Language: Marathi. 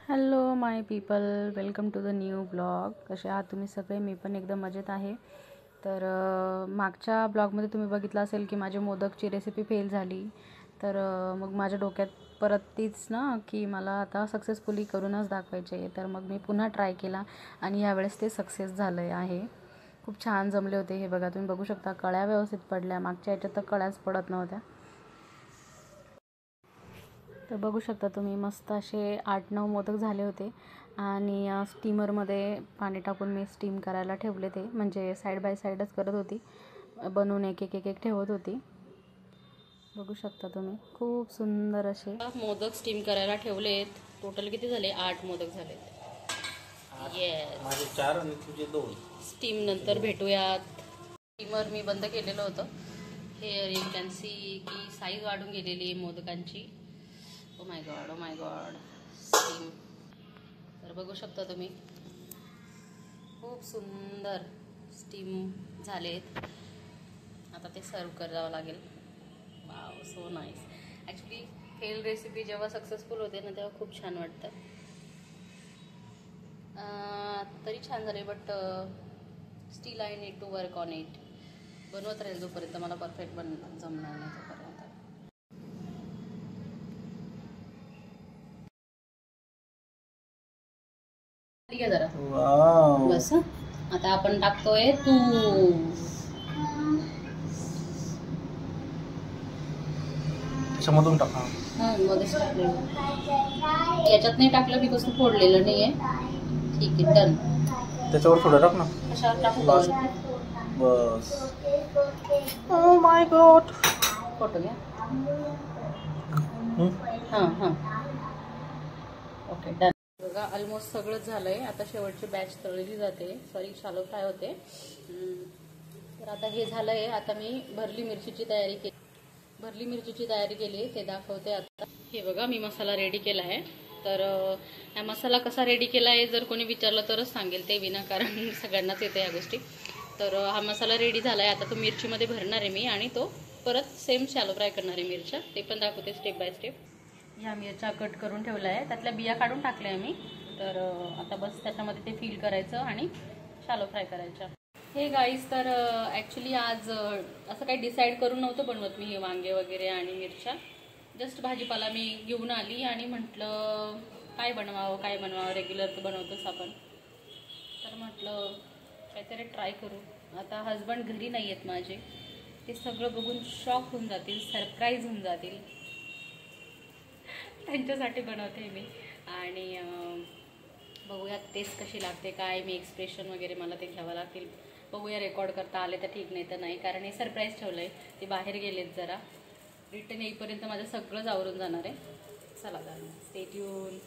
Hello my people, welcome to the new blog. कसे आहात तुम्ही सगळे? मी पण एकदम मजेत आहे. तर मागच्या ब्लॉगमध्ये तुम्ही बघितलं असेल की माझी मोदकची रेसिपी फेल झाली. तर मग माझ्या डोक्यात परत तीच ना की मला आता सक्सेसफुली करूनच दाखवायचे. तर मग मी पुन्हा ट्राय केला आणि यावेळेस ते सक्सेस झालं आहे. खूप छान जमले होते. हे बघा, तुम्ही बघू शकता कळ्या व्यवस्थित पडल्या. मागच्या याच्यात तर कळ्याच पडत नव्हत्या. तर बघू शकता तुम्ही, मस्त असे 8-9 मोदक झाले होते. आणि स्टीमरमध्ये पाणी टाकून मी स्टीम करायला ठेवले. ते म्हणजे साईड बाय साईडच करत होती, बनवून एक एक एक एक ठेवत होती. बघू शकता तुम्ही, खूप सुंदर असे मोदक स्टीम करायला ठेवलेत. टोटल किती झाले? 8 मोदक झालेत. येस, माझे 4 आणि तुझे 2. स्टीम नंतर भेटूयात. स्टीमर मी बंद केलेलं होतं. हे यू कॅन सी की साईज वाढून गेलेली आहे मोदकांची. Oh my God steam. तर बघू शकता तुम्ही, खूप सुंदर स्टीम झालेत. आता ते सर्व करावं लागेल. Wow, so nice. Actually fail recipe जेव्हा सक्सेसफुल होते ना तेव्हा खूप छान वाटतं. तरी छान झाले, but still I need to work on it. बनवत राहील जोपर्यंत मला परफेक्ट जमणार नाही तोपर्यंत. ठीक आहे जरा. बस. आता आपण टाकतोय तूप. त्याच्यामधून टाका. मध्येच टाकलेलं. याच्यात नाही टाकलं बिकॉज तू फोडलेलं नाहीये. ठीक आहे, डन. त्याच्यावर थोडं टाक ना. कशावर टाकू? बस. Oh my God. फोटो घ्या. हां ओके, डन. बघा, ऑलमोस्ट सगळंच झालंय. आता शेवटची बॅच तळली जाते. सॉरी, शालो फ्राय होते. तर आता हे झालंय. आता मी भरली मिरचीची तयारी केली ते दाखवते आता. हे बघा, मी मसाला रेडी केला आहे. तर हा मसाला कसा रेडी केला आहे जर कोणी विचारलं तरच सांगेल, ते विनाकारण सगळ्यांनाच येते ह्या गोष्टी. तर हा मसाला रेडी झाला आहे. आता तो मिरचीमध्ये भरणार आहे मी आणि तो परत सेम शॅलो फ्राय करणार आहे मिरच्या. ते पण दाखवते स्टेप बाय स्टेप. ह्या मिरच्या कट करून ठेवल्या आहे, त्यातल्या बिया काढून टाकल्या आहे मी. तर आता बस त्याच्यामध्ये ते फील करायचं आणि शॅलो फ्राय करायच्या. हे गाईज, तर ॲक्च्युली आज असं काही डिसाईड करून नव्हतं बनवत मी वांगे वगैरे आणि मिरच्या. जस्ट भाजीपाला मी घेऊन आली आणि म्हटलं काय बनवावं, रेग्युलर तर बनवतोच आपण. तर म्हटलं काहीतरी ट्राय करू. आता हजबंड घरी नाही आहेत माझे. ते सगळं बघून शॉक होऊन जातील, सरप्राईज होऊन जातील. त्यांच्यासाठी बनवते मी. आणि बघूया टेस्ट कशी लागते, काय मी एक्सप्रेशन वगैरे मला ते घ्यावं लागतील. बघूया, रेकॉर्ड करता आले तर ठीक, नाही तर नाही. कारण हे सरप्राईज ठेवलं आहे. ते बाहेर गेलेत जरा. रिटर्न येईपर्यंत माझं सगळंच आवरून जाणार आहे. चला, स्टे ट्यून.